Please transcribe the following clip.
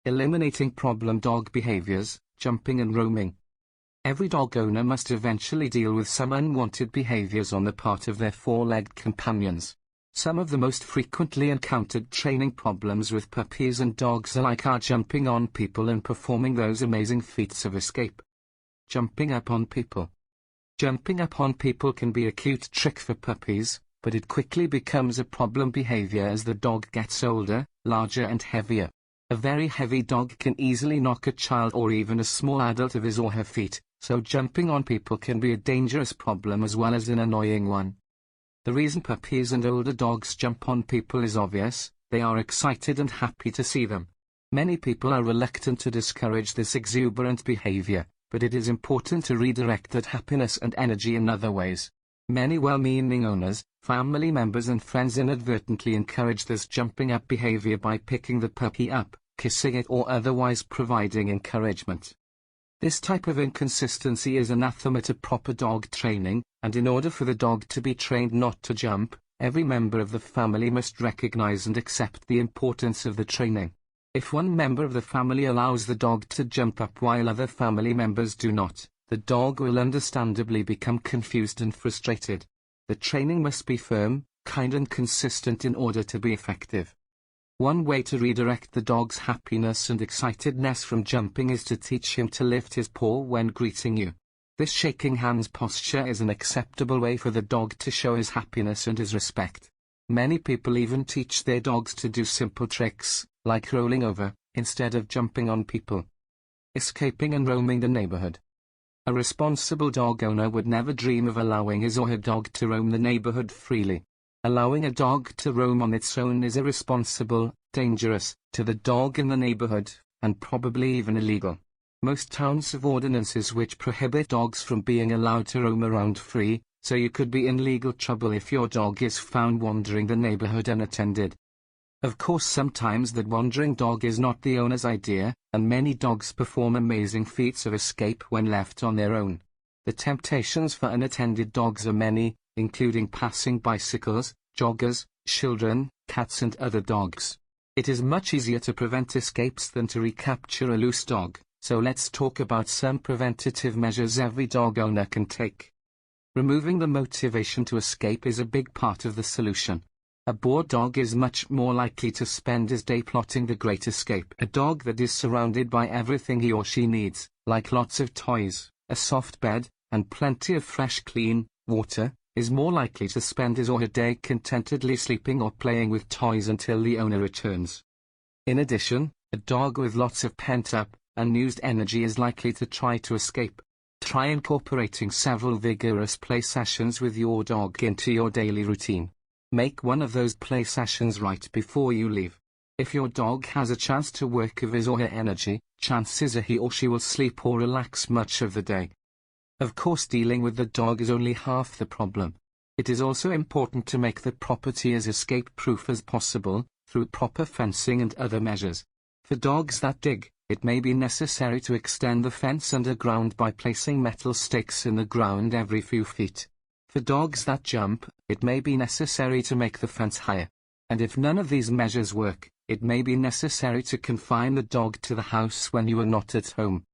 Eliminating problem dog behaviors, jumping and roaming. Every dog owner must eventually deal with some unwanted behaviors on the part of their four-legged companions. Some of the most frequently encountered training problems with puppies and dogs alike are jumping on people and performing those amazing feats of escape. Jumping up on people. Jumping up on people can be a cute trick for puppies, but it quickly becomes a problem behavior as the dog gets older, larger and heavier. A very heavy dog can easily knock a child or even a small adult of his or her feet, so jumping on people can be a dangerous problem as well as an annoying one. The reason puppies and older dogs jump on people is obvious: they are excited and happy to see them. Many people are reluctant to discourage this exuberant behavior, but it is important to redirect that happiness and energy in other ways. Many well-meaning owners, family members and friends inadvertently encourage this jumping up behavior by picking the puppy up, kissing it or otherwise providing encouragement. This type of inconsistency is anathema to proper dog training, and in order for the dog to be trained not to jump, every member of the family must recognize and accept the importance of the training. If one member of the family allows the dog to jump up while other family members do not, the dog will understandably become confused and frustrated. The training must be firm, kind and consistent in order to be effective. One way to redirect the dog's happiness and excitedness from jumping is to teach him to lift his paw when greeting you. This shaking hands posture is an acceptable way for the dog to show his happiness and his respect. Many people even teach their dogs to do simple tricks, like rolling over, instead of jumping on people. Escaping and roaming the neighborhood. A responsible dog owner would never dream of allowing his or her dog to roam the neighborhood freely. Allowing a dog to roam on its own is irresponsible, dangerous, to the dog in the neighborhood, and probably even illegal. Most towns have ordinances which prohibit dogs from being allowed to roam around free, so you could be in legal trouble if your dog is found wandering the neighborhood unattended. Of course, sometimes that wandering dog is not the owner's idea, and many dogs perform amazing feats of escape when left on their own. The temptations for unattended dogs are many, including passing bicycles, joggers, children, cats and other dogs. It is much easier to prevent escapes than to recapture a loose dog, so let's talk about some preventative measures every dog owner can take. Removing the motivation to escape is a big part of the solution. A bored dog is much more likely to spend his day plotting the great escape. A dog that is surrounded by everything he or she needs, like lots of toys, a soft bed, and plenty of fresh clean water, is more likely to spend his or her day contentedly sleeping or playing with toys until the owner returns. In addition, a dog with lots of pent-up, unused energy is likely to try to escape. Try incorporating several vigorous play sessions with your dog into your daily routine. Make one of those play sessions right before you leave. If your dog has a chance to work of his or her energy, chances are he or she will sleep or relax much of the day. Of course, dealing with the dog is only half the problem. It is also important to make the property as escape-proof as possible, through proper fencing and other measures. For dogs that dig, it may be necessary to extend the fence underground by placing metal stakes in the ground every few feet. For dogs that jump, it may be necessary to make the fence higher. And if none of these measures work, it may be necessary to confine the dog to the house when you are not at home.